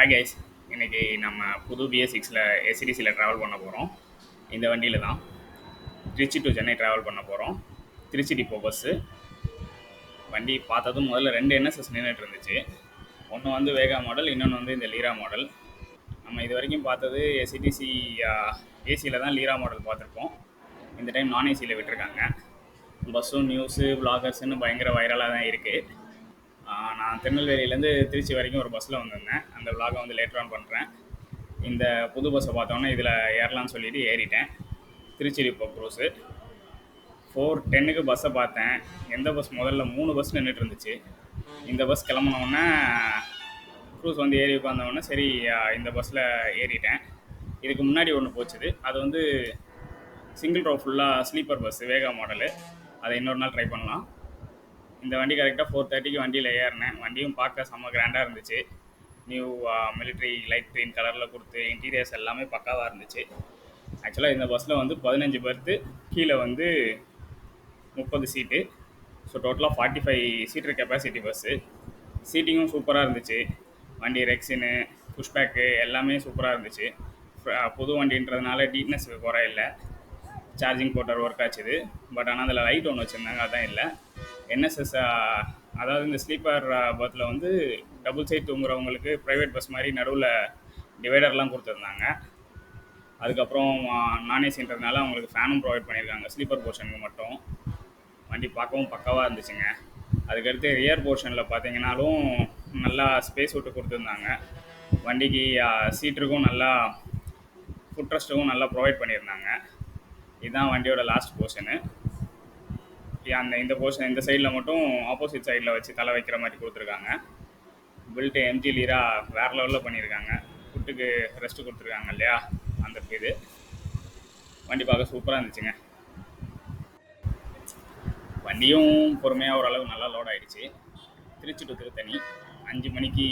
Hi guys. இன்னைக்கு நம்ம புது BS6ல ஏசிடிசியில் ட்ராவல் பண்ண போகிறோம். இந்த வண்டியில் தான் திருச்சி டு சென்னை ட்ராவல் பண்ண போகிறோம். Trichy depot bus. வண்டி பார்த்ததும் முதல்ல 2 NSS நின்றுட்டு இருந்துச்சு. ஒன்று வந்து வேகா மாடல், இன்னொன்று வந்து இந்த லீரா மாடல். நம்ம இது வரைக்கும் பார்த்தது ஏசிடிசி ஏசியில் தான் லீரா மாடல் பார்த்துருப்போம். இந்த டைம் நான் ஏசியில் விட்டுருக்காங்க. பஸ்ஸும் நியூஸு வ்ளாகர்ஸ்ன்னு பயங்கர வைரலாக தான் இருக்குது. நான் திருநெல்வேலியிலேருந்து திருச்சி வரைக்கும் ஒரு பஸ்ஸில் வந்திருந்தேன். அந்த விலாகை வந்து லேட்டர் ஆன் பண்ணுறேன். இந்த புது பஸ்ஸை பார்த்தோன்னே இதில் ஏறலான்னு சொல்லிட்டு ஏறிட்டேன். திருச்சி டிப்போ க்ரூஸு 4:10க்கு பஸ்ஸை பார்த்தேன். எந்த பஸ் முதல்ல 3 பஸ் நின்றுட்டு இருந்துச்சு. இந்த பஸ் கிளம்புனோடனே க்ரூஸ் வந்து ஏறி உட்காந்தோடனே சரி இந்த பஸ்ஸில் ஏறிட்டேன். இதுக்கு முன்னாடி ஒன்று போச்சுது, அது வந்து சிங்கிள் ரோ ஃபுல்லாக ஸ்லீப்பர் பஸ்ஸு வேகா மாடலு. அதை இன்னொரு நாள் ட்ரை பண்ணலாம். இந்த வண்டி கரெக்டாக 4:30க்கு வண்டியில் ஏறினேன். வண்டியும் பார்க்க செம்ம கிராண்டாக இருந்துச்சு. நியூ மிலிட்ரி லைட் க்ரீன் கலரில் கொடுத்து இன்டீரியர்ஸ் எல்லாமே பக்காவாக இருந்துச்சு. ஆக்சுவலாக இந்த பஸ்ஸில் வந்து 15 பர்த்து, கீழே வந்து 30 சீட்டு. ஸோ டோட்டலாக 45 சீட்டர் கெப்பாசிட்டி பஸ்ஸு. சீட்டிங்கும் சூப்பராக இருந்துச்சு. வண்டி ரெக்ஸின்னு புஷ்பேக்கு எல்லாமே சூப்பராக இருந்துச்சு. புது வண்டின்றதுனால டீட்னஸ் குறை இல்லை. சார்ஜிங் போட்டர் ஒர்க் ஆச்சுது. பட் ஆனால் அதில் லைட் ஒன்று வச்சுருந்தாங்க, அதான் இல்லை. NSS அதாவது இந்த ஸ்லீப்பர் பஸ்ஸில் வந்து டபுள் சைட் தூங்குறவங்களுக்கு ப்ரைவேட் பஸ் மாதிரி நடுவில் டிவைடர்லாம் கொடுத்துருந்தாங்க. அதுக்கப்புறம் நான் ஏசின்றதுனால அவங்களுக்கு ஃபேனும் ப்ரொவைட் பண்ணியிருக்காங்க ஸ்லீப்பர் போர்ஷனுக்கு மட்டும். வண்டி பார்க்கவும் பக்காவாக இருந்துச்சுங்க. அதுக்கடுத்து ரியர் போர்ஷனில் பார்த்தீங்கன்னாலும் நல்லா ஸ்பேஸ் விட்டு கொடுத்துருந்தாங்க. வண்டிக்கு சீட்டருக்கும் நல்லா ஃபுட் ரெஸ்ட்டுக்கும் நல்லா ப்ரொவைட் பண்ணியிருந்தாங்க. இதுதான் வண்டியோட லாஸ்ட் போர்ஷனு. இந்த போர்ஷன் இந்த சைடில் மட்டும் ஆப்போசிட் சைடில் வச்சு தலை வைக்கிற மாதிரி கொடுத்துருக்காங்க. பில்ட்டு MG லீரா வேறு லெவலில் பண்ணியிருக்காங்க. ஃபுட்டுக்கு ரெஸ்ட்டு கொடுத்துருக்காங்க இல்லையா, அந்த இது வண்டி பார்க்க சூப்பராக இருந்துச்சுங்க. வண்டியும் பொறுமையாக ஓரளவு நல்லா லோட் ஆகிடுச்சு. திருச்சி டு திருத்தணி 5 மணிக்கு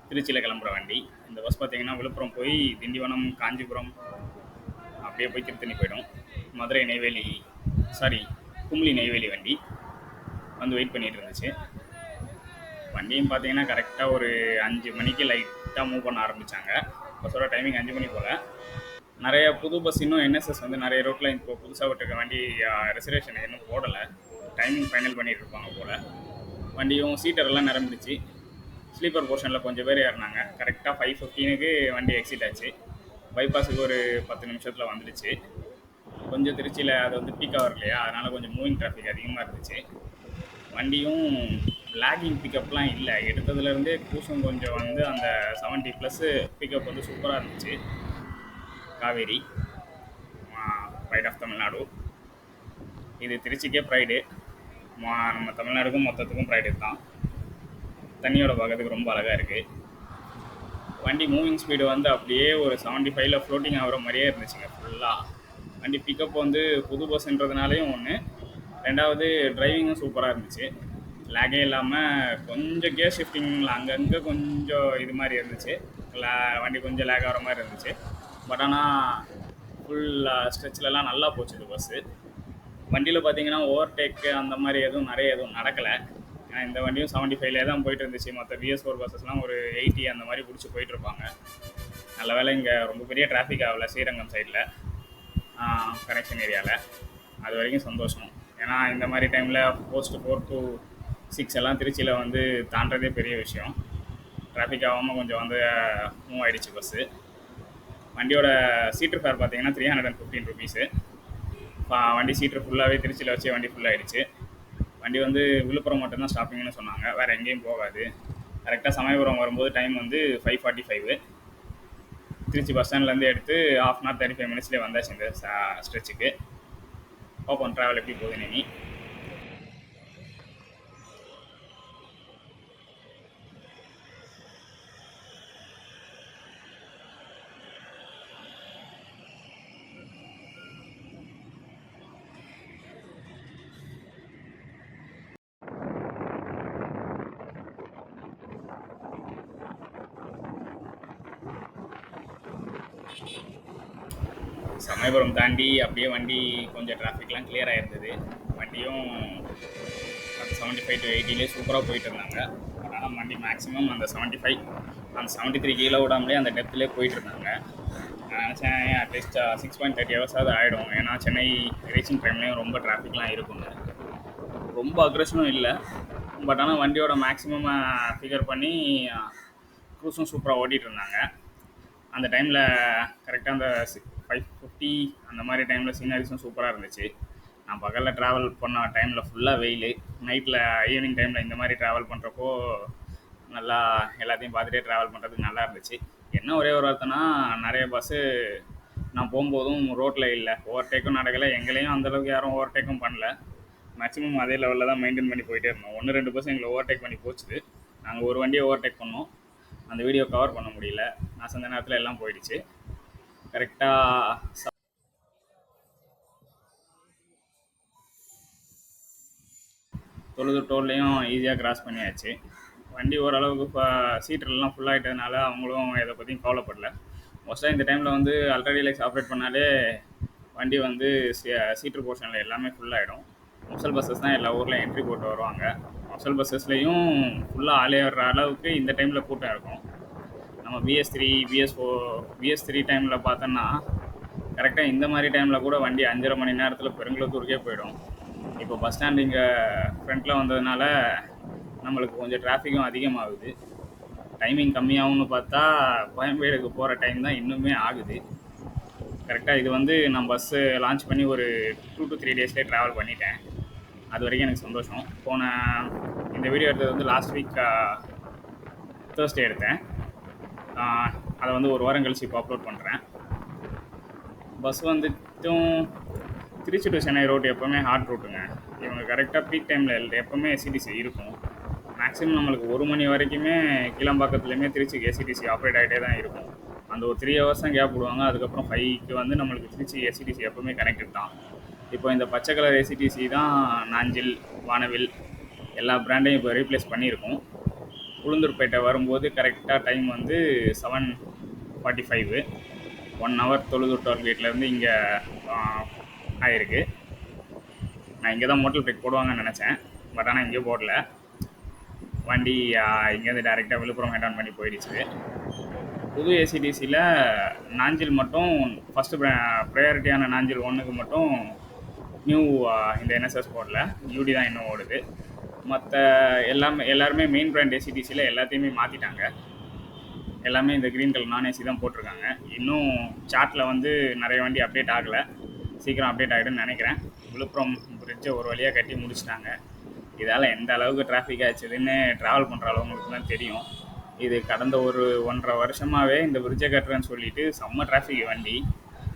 திருச்சியில் கிளம்புற வண்டி. இந்த பஸ் பார்த்திங்கன்னா விழுப்புரம் போய் திண்டிவனம், காஞ்சிபுரம் அப்படியே போய் திருத்தணி போயிடும். மதுரை நெய்வேலி கும்ளி நெய்வேலி வண்டி வந்து வெயிட் பண்ணிகிட்டு இருந்துச்சு. வண்டியும் பார்த்தீங்கன்னா கரெக்டாக ஒரு 5 மணிக்கு லைட்டாக மூவ் பண்ண ஆரம்பித்தாங்க. பஸ்ஸோட டைமிங் 5 மணி போல். நிறைய புது பஸ் இன்னும் NSS வந்து நிறைய ரோட்டில் இப்போ புதுசாக விட்டுருக்க வண்டி ரிசர்வேஷன் இன்னும் போடலை. டைமிங் ஃபைனல் பண்ணிகிட்டு இருப்பாங்க போல். வண்டியும் சீட்டரெல்லாம் நிரம்பிடுச்சு. ஸ்லீப்பர் போர்ஷனில் கொஞ்சம் பேர் ஏறினாங்க. கரெக்டாக 5:15க்கு வண்டி எக்ஸிட் ஆச்சு. பைபாஸுக்கு ஒரு 10 நிமிஷத்தில் வந்துடுச்சு. கொஞ்சம் திருச்சியில் அது வந்து பீக் ஹவர் இல்லையா, அதனால் கொஞ்சம் மூவிங் டிராஃபிக் அதிகமாக இருந்துச்சு. வண்டியும் லேகிங் பிக்கப்லாம் இல்லை. எடுத்ததுலேருந்தே க்ரூஸும் கொஞ்சம் வந்து அந்த 70+ பிக்கப் வந்து சூப்பராக இருந்துச்சு. Kaveri pride of Tamil Nadu. இது திருச்சிக்கே ப்ரைடு. நம்ம தமிழ்நாடுக்கும் மொத்தத்துக்கும் ப்ரைடு தான். தண்ணியோட பார்க்கறதுக்கு ரொம்ப அழகாக இருக்குது. வண்டி மூவிங் ஸ்பீடு வந்து அப்படியே ஒரு 75ல் ஃப்ளோட்டிங் ஆகிற மாதிரியே இருந்துச்சுங்க ஃபுல்லாக. வண்டி பிக்கப் வந்து புது பஸ்ன்றதுனாலையும் ஒன்று, ரெண்டாவது டிரைவிங்கும் சூப்பராக இருந்துச்சு. லேகே இல்லாமல் கொஞ்சம் கியர் ஷிஃப்டிங்கில் அங்கங்கே கொஞ்சம் இது மாதிரி இருந்துச்சு. வண்டி கொஞ்சம் லேக் ஆகிற மாதிரி இருந்துச்சு. பட் ஆனால் ஃபுல் ஸ்ட்ரெச்சிலலாம் நல்லா போச்சு இது பஸ்ஸு. வண்டியில் பார்த்தீங்கன்னா ஓவர்டேக்கு அந்த மாதிரி எதுவும் நடக்கலை. இந்த வண்டியும் 75லே தான் போயிட்டு இருந்துச்சு. மற்ற BS4 பஸ்ஸஸ்லாம் ஒரு 80 அந்த மாதிரி பிடிச்சி போயிட்டுருப்பாங்க. நல்ல வேலை இங்கே ரொம்ப பெரிய டிராஃபிக் ஆகலை ஸ்ரீரங்கம் சைடில், கனெக்ஷன் ஏரியாவில். அது வரைக்கும் சந்தோஷம். ஏன்னா இந்த மாதிரி டைமில் போஸ்ட் 4 to 6 எல்லாம் திருச்சியில் வந்து தாண்டதே பெரிய விஷயம். டிராஃபிக் ஆகாமல் கொஞ்சம் வந்து மூவ் ஆகிடுச்சு பஸ்ஸு. வண்டியோட சீட்ரு ஃபேர் பார்த்தீங்கன்னா 315 ருபீஸு. வண்டி சீட்ரு ஃபுல்லாகவே திருச்சியில் வச்சு வண்டி ஃபுல்லாகிடுச்சு. வண்டி வந்து விழுப்புரம் மட்டும்தான் ஸ்டாப்பிங்னு சொன்னாங்க, வேறு எங்கேயும் போகாது. கரெக்டாக சமயபுரம் வரும்போது டைம் வந்து 5:45. திருச்சி பஸ் ஸ்டாண்ட்லேருந்து எடுத்து 1/2 hour 35 minutesலேயே வந்தாச்சு இந்த ஸ்ட்ரெச்சுக்கு. பார்ப்போம் ட்ராவல் எப்படி போகுது நீ. சமயபுரம் தாண்டி அப்படியே வண்டி கொஞ்சம் டிராஃபிக்லாம் கிளியர் ஆகிருந்தது. வண்டியும் 75 to 80லே சூப்பராக போயிட்டு இருந்தாங்க. அதனால் வண்டி மேக்ஸிமம் அந்த 75 அந்த 73 கீழே விடாமலே அந்த டெப்த்லேயே போயிட்டுருந்தாங்க. நான் நினச்சேன் அட்லீஸ்ட் 6.30 ஹவர்ஸாவது ஆகிடும், ஏன்னா சென்னை ரீச்சிங் டைம்லேயும் ரொம்ப டிராஃபிக்லாம் இருக்குங்க. ரொம்ப அக்ரெஷனும் இல்லை, பட் ஆனால் வண்டியோட மேக்ஸிமம் ஃபிகர் பண்ணி க்ரூஸும் சூப்பராக ஓட்டிகிட்டு இருந்தாங்க. அந்த டைமில் கரெக்டாக அந்த 550 அந்த மாதிரி டைமில் சீனரிஸும் சூப்பராக இருந்துச்சு. நான் பகலில் ட்ராவல் பண்ண டைமில் ஃபுல்லாக வெயில், நைட்டில் ஈவினிங் டைமில் இந்த மாதிரி ட்ராவல் பண்ணுறப்போ நல்லா எல்லாத்தையும் பார்த்துட்டே ட்ராவல் பண்ணுறதுக்கு நல்லா இருந்துச்சு. என்ன ஒரே ஒரு வார்த்தைனா, நிறைய பஸ்ஸு நான் போகும்போதும் ரோட்டில் இல்லை, ஓவர்டேக்கும் நடக்கலை, எங்களையும் அந்தளவுக்கு யாரும் ஓவர்டேக்கும் பண்ணல. மேக்ஸிமம் அதே லெவலில் தான் மெயின்டைன் பண்ணி போயிட்டே இருந்தோம். 1-2 பஸ் எங்களை ஓவர்டேக் பண்ணி போச்சுது. நாங்கள் ஒரு வண்டியை ஓவர்டேக் பண்ணோம், அந்த வீடியோ கவர் பண்ண முடியல, நான் சொந்த நேரத்தில் எல்லாம் போயிடுச்சு. கரெக்டாக தொழுது டோல்லையும் ஈஸியாக கிராஸ் பண்ணியாச்சு. வண்டி ஓரளவுக்கு இப்போ சீட்டர்லாம் ஃபுல்லாகிட்டதுனால அவங்களும் எதை பற்றியும் கவலைப்படல. மோஸ்ட்டாக இந்த டைமில் வந்து அல்ட்ரா டீலக்ஸ் ஆப்ரேட் பண்ணாலே வண்டி வந்து சீட்டர் போர்ஷனில் எல்லாமே ஃபுல்லாகிடும். மொசல் பஸ்ஸஸ் தான் எல்லா ஊரில் என்ட்ரி போட்டு வருவாங்க. மொசல் பஸ்ஸஸ்லேயும் ஃபுல்லாக ஆளே வர்ற அளவுக்கு இந்த டைமில் கூட்டம் இருக்கும். நம்ம BS3 BS4 டைமில் பார்த்தோன்னா கரெக்டாக இந்த மாதிரி டைமில் கூட வண்டி 5.5 மணி நேரத்தில் பெருங்குளத்தூருக்கே போயிடும். இப்போ பஸ் ஸ்டாண்ட் இங்கே ஃப்ரண்ட்டில் வந்ததுனால நம்மளுக்கு கொஞ்சம் டிராஃபிக்கும் அதிகமாகுது. டைமிங் கம்மியாகும்னு பார்த்தா கோயம்பேடுக்கு போகிற டைம் தான் இன்னுமே ஆகுது. கரெக்டாக இது வந்து நான் பஸ்ஸு லான்ச் பண்ணி ஒரு 2 to 3 டேஸ்லேயே ட்ராவல் பண்ணிட்டேன். அது வரைக்கும் எனக்கு சந்தோஷம். இந்த வீடியோ எடுத்தது வந்து லாஸ்ட் வீக் தேர்ஸ்டே எடுத்தேன். அதை வந்து ஒரு வாரம் கழிச்சு இப்போ அப்லோட் பண்ணுறேன். பஸ் வந்துட்டும் திருச்சி டு சென்னை ரோடு எப்போவுமே ஹாட் ரூட்டுங்க. இவங்க கரெக்டாக பீக் டைமில் எப்போவுமே எஸ்சிடிசி இருக்கும். மேக்ஸிமம் நம்மளுக்கு 1 மணி வரைக்குமே கிளம்பாக்கத்துலேயுமே திருச்சிக்கு எஸ்சிடிசி ஆப்ரேட் ஆகிட்டே தான் இருக்கும். அந்த ஒரு 3 ஹவர்ஸ் தான் கேப் விடுவாங்க. அதுக்கப்புறம் 5க்கு வந்து நம்மளுக்கு திருச்சி எஸ்சிடிசி எப்போவுமே கனெக்டட் தான். இப்போ இந்த பச்சை கலர் எஸ்சிடிசி தான் நாஞ்சில், வானவில் எல்லா பிராண்டையும் இப்போ ரீப்ளேஸ் பண்ணியிருக்கோம். உளுந்தூர்பேட்டை வரும்போது கரெக்டாக டைம் வந்து 7:45, 1 ஹவர் தொழுதூர் டோல்கேட்லேருந்து இங்கே ஆயிருக்கு. நான் இங்கே தான் மோட்டல் பிரேக் போடுவாங்கன்னு நினச்சேன், பட் ஆனால் இங்கே போடல. வண்டி இங்கேருந்து டேரெக்டாக விழுப்புரம் ஹெட் ஆன் பண்ணி போயிடுச்சு. புது ஏசிடிசியில் நாஞ்சில் மட்டும் ஃபஸ்ட்டு ப்ரையாரிட்டியான நாஞ்சில் 1க்கு மட்டும் நியூ இந்த என்எஸ்எஸ் போடல, யூடி தான் இன்னும் ஓடுது. மற்ற எல்லாருமே மெயின் பிராண்ட் ஏசிடிசியில் எல்லாத்தையுமே மாற்றிட்டாங்க. எல்லாமே இந்த க்ரீன் கலர் நான் ஏசி தான் போட்டிருக்காங்க. இன்னும் சார்ட்டில் வந்து நிறைய வண்டி அப்டேட் ஆகலை, சீக்கிரம் அப்டேட் ஆகிடுன்னு நினைக்கிறேன். விழுப்புரம் பிரிட்ஜை ஒரு வழியாக கட்டி முடிச்சிட்டாங்க. இதால் எந்த அளவுக்கு டிராஃபிக் ஆச்சுதுன்னு ட்ராவல் பண்ணுற அளவுங்களுக்கு தான் தெரியும். இது கடந்த ஒரு 1.5 வருஷமாகவே இந்த பிரிட்ஜை கட்டுறேன்னு சொல்லிட்டு செம்ம டிராஃபிக் வண்டி.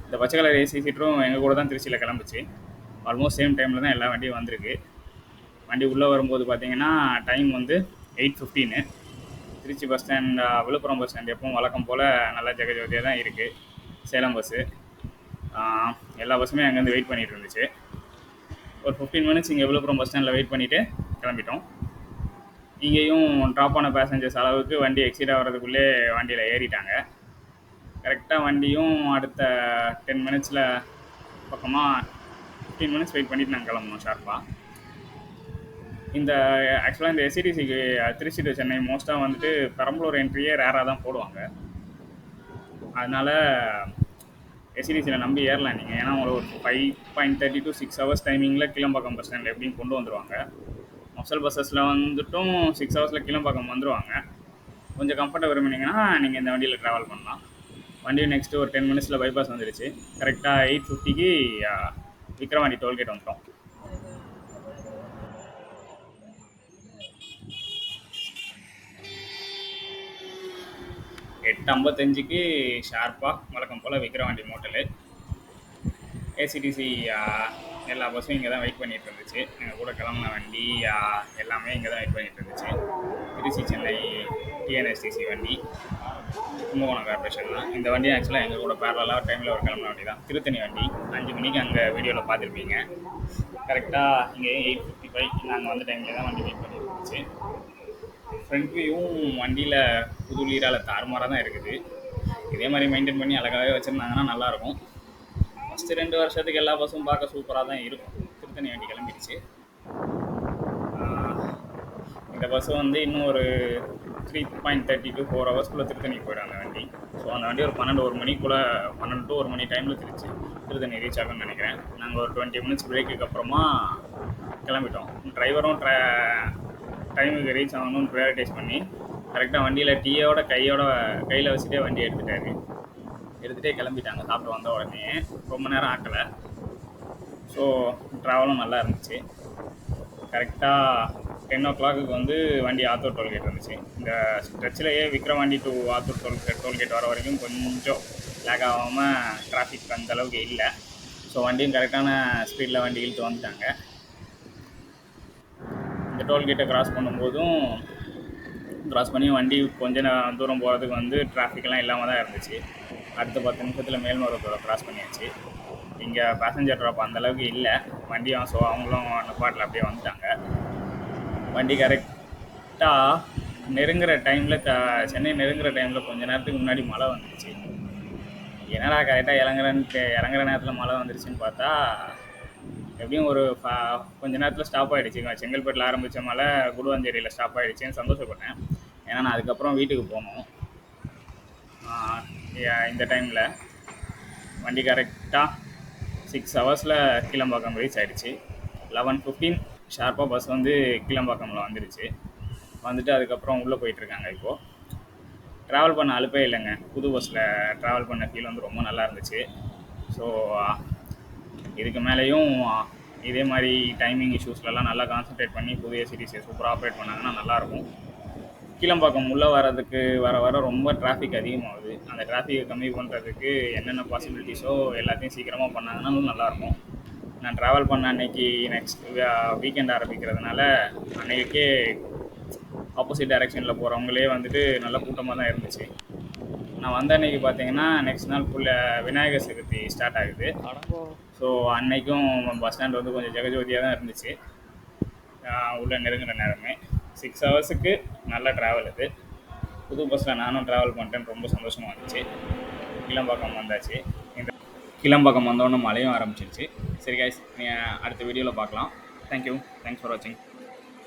இந்த பச்சை கலர் ஏசி சீட்டரும் எங்கள் கூட தான் திருச்சியில் கிளம்புச்சு. ஆல்மோஸ்ட் சேம் டைமில் தான் எல்லா வண்டியும் வந்திருக்கு. வண்டி உள்ளே வரும்போது பார்த்தீங்கன்னா டைம் வந்து 8:15. Trichy bus stand, Villupuram bus stand எப்பவும் வழக்கம் போல் நல்லா ஜெகஜோதியாக தான் இருக்குது. சேலம் பஸ்ஸு எல்லா பஸ்ஸுமே அங்கேருந்து வெயிட் பண்ணிகிட்டு இருந்துச்சு. ஒரு 15 மினிட்ஸ் இங்கே விழுப்புரம் பஸ் ஸ்டாண்டில் வெயிட் பண்ணிவிட்டு கிளம்பிட்டோம். இங்கேயும் ட்ராப் ஆன பேசஞ்சர்ஸ் அளவுக்கு வண்டி எக்ஸிட் ஆகிறதுக்குள்ளே வண்டியில் ஏறிட்டாங்க. கரெக்டாக வண்டியும் அடுத்த 10 மினிட்ஸில் பக்கமாக 15 மினிட்ஸ் வெயிட் பண்ணிவிட்டு நாங்கள் கிளம்பணும் ஷார்ப்பாக. இந்த ஆக்சுவலாக இந்த எஸ்சிடிசிக்கு திருச்சி டு சென்னை மோஸ்ட்டாக வந்துட்டு பெரம்பலூர் என்ட்ரியே ரேராக தான் போடுவாங்க. அதனால் எஸ்சிடிசியில் நம்பி ஏறலாம் நீங்கள். ஏன்னா உங்களுக்கு ஒரு 5.30 to 6 ஹவர்ஸ் டைமிங்கில் கிளம்பாக்கம் பஸ் ஸ்டாண்டில் எப்படியும் கொண்டு வந்துடுவாங்க. மொசல் பஸ்ஸஸில் வந்துட்டும் 6 ஹவர்ஸில் கிளம்பாக்கம் வந்துடுவாங்க. கொஞ்சம் கம்ஃபர்ட்டாக விரும்பினீங்கன்னா நீங்கள் இந்த வண்டியில் ட்ராவல் பண்ணலாம். வண்டி நெக்ஸ்ட்டு ஒரு 10 மினிட்ஸில் பைபாஸ் வந்துடுச்சு. கரெக்டாக 8:50க்கு விக்ரவாண்டி டோல்கேட் வந்துட்டோம். எட்டு 55க்கு ஷார்ப்பாக வழக்கம் போல் விக்ரவாண்டி மோட்டலு. ஏசிடிசி எல்லா பஸ்ஸும் இங்கே தான் வெயிட் பண்ணிகிட்டு இருந்துச்சு. எங்கள் கூட கிளம்புன வண்டி எல்லாமே இங்கே தான் வெயிட் பண்ணிகிட்டு இருந்துச்சு. திருச்சி சென்னை டிஎன்எஸ்டிசி வண்டி, கும்பகோணம் கார்பரேஷன் தான். இந்த வண்டி ஆக்சுவலாக எங்கள் கூட பேரலாக டைமில் ஒரு கிளம்புன வண்டி தான். திருத்தணி வண்டி 5 மணிக்கு அங்கே வீடியோவில் பார்த்துருப்பீங்க. கரெக்டாக இங்கே 8:55 நாங்கள் வந்து டைமில் தான் வண்டி வெயிட் பண்ணிட்டு இருந்துச்சு. ஃப்ரண்ட் வியூவும் வண்டியில் புது லீரால் தாறுமாறாக தான் இருக்குது. இதே மாதிரி மெயின்டைன் பண்ணி அழகாகவே வச்சுருந்தாங்கன்னா நல்லாயிருக்கும். ஃபஸ்ட்டு 2 வருஷத்துக்கு எல்லா பஸ்ஸும் பார்க்க சூப்பராக தான் இருக்கும். திருத்தணி வண்டி கிளம்பிடுச்சு. இந்த பஸ் வந்து இன்னும் ஒரு 3.30 to 4 ஹவர்ஸ்க்குள்ளே திருத்தணிக்கு போயிடும் அந்த வண்டி. ஸோ அந்த வண்டி ஒரு 12 மணிக்குள்ளே 12 to 1 மணி டைமில் திருத்தணி ரீச் ஆகும்னு நினைக்கிறேன். நாங்கள் ஒரு 20 மினிட்ஸ் பிரேக்குக்கு அப்புறமா கிளம்பிட்டோம். டிரைவரும் டைமுக்கு ரீச் ஆகணும்னு ப்ரையாரிட்டைஸ் பண்ணி கரெக்டாக வண்டியில் கையில் வச்சுட்டே வண்டி எடுத்துகிட்டே கிளம்பிட்டாங்க. சாப்பிட்டு வந்த உடனே ரொம்ப நேரம் ஆக்கலை. ஸோ ட்ராவலும் நல்லா இருந்துச்சு. கரெக்டாக 10 o'clock வந்து வண்டி ஆத்தூர் டோல்கேட் வந்துச்சு. இந்த ஸ்ட்ரெச்சிலேயே விக்ரவாண்டி டு ஆத்தூர் டோல்கேட் வர வரைக்கும் கொஞ்சம் லேக் ஆகாமல் டிராஃபிக் அந்தளவுக்கு இல்லை. ஸோ வண்டியும் கரெக்டான ஸ்பீடில் வண்டி இழுத்து வந்துட்டாங்க. இந்த டோல்கேட்டை கிராஸ் பண்ணி வண்டி கொஞ்சம் தூரம் போகிறதுக்கு வந்து டிராஃபிக்லாம் இல்லாமல் தான் இருந்துச்சு. அடுத்த 10 நிமிஷத்தில் மேல்மருவத்தூரை கிராஸ் பண்ணியாச்சு. இங்கே பேசஞ்சர் ட்ராப் அந்தளவுக்கு இல்லை வண்டியும். ஸோ அவங்களும் நிப்பாட்டில் அப்படியே வந்துட்டாங்க. வண்டி கரெக்டாக சென்னை நெருங்குற டைமில் கொஞ்சம் நேரத்துக்கு முன்னாடி மழை வந்துடுச்சு. என்னடா கரெக்டாக இறங்குற நேரத்தில் மழை வந்துருச்சுன்னு பார்த்தா எப்படியும் ஒரு கொஞ்ச நேரத்தில் ஸ்டாப் ஆகிடுச்சு. செங்கல்பேட்டில் ஆரம்பித்த மழை குடுவாஞ்சேரியில் ஸ்டாப் ஆகிடுச்சின்னு சந்தோஷப்பட்டேன். ஏன்னா நான் அதுக்கப்புறம் வீட்டுக்கு போகணும். இந்த டைமில் வண்டி கரெக்டாக 6 ஹவர்ஸில் கீழம்பாக்கம் ரீச் ஆகிடுச்சு. 11:15 ஷார்ப்பாக பஸ் வந்து கீழம்பாக்கமில் வந்துட்டு அதுக்கப்புறம் உள்ளே போயிட்டுருக்காங்க. இப்போது ட்ராவல் பண்ண அலுப்பே இல்லைங்க. புது பஸ்ஸில் ட்ராவல் பண்ண ஃபீல் வந்து ரொம்ப நல்லா இருந்துச்சு. ஸோ இதுக்கு மேலேயும் இதே மாதிரி டைமிங் இஷ்யூஸ்லலாம் நல்லா கான்சன்ட்ரேட் பண்ணி புதிய சீரிஸை சூப்பராக ஆப்ரேட் பண்ணாங்கன்னா நல்லாயிருக்கும். கீழம்பாக்கம் உள்ளே வர ரொம்ப டிராஃபிக் அதிகமாகுது. அந்த டிராஃபிக்கை கம்மி பண்ணுறதுக்கு என்னென்ன பாசிபிலிட்டிஸோ எல்லாத்தையும் சீக்கிரமாக பண்ணாங்கன்னா நல்லாயிருக்கும். நான் ட்ராவல் பண்ண அன்னைக்கு நெக்ஸ்ட் வீக்கெண்ட் ஆரம்பிக்கிறதுனால அன்றைக்கே ஆப்போசிட் டைரெக்ஷனில் போகிறவங்களே வந்துட்டு நல்ல கூட்டமாக தான் இருந்துச்சு. நான் வந்த அன்றைக்கி பார்த்தீங்கன்னா நெக்ஸ்ட் நாள் விநாயகர் சதுர்த்தி ஸ்டார்ட் ஆகுது. ஸோ அன்றைக்கும் பஸ் ஸ்டாண்ட் வந்து கொஞ்சம் ஜெகஜோதியாக தான் இருந்துச்சு. உள்ளே நெருங்கின நேரமே 6 ஹவர்ஸுக்கு நல்ல ட்ராவல் இது. புது பஸ்ஸில் நானும் ட்ராவல் பண்ணிட்டேன்னு ரொம்ப சந்தோஷமாக இருந்துச்சு. கீழம்பாக்கம் வந்தாச்சு. கீழம்பாக்கம் வந்தோடனே மழையும் ஆரம்பிச்சிருச்சு. சரி கைஸ், அடுத்த வீடியோவில் பார்க்கலாம். தேங்க்யூ. தேங்க்ஸ் ஃபார் வாட்சிங்.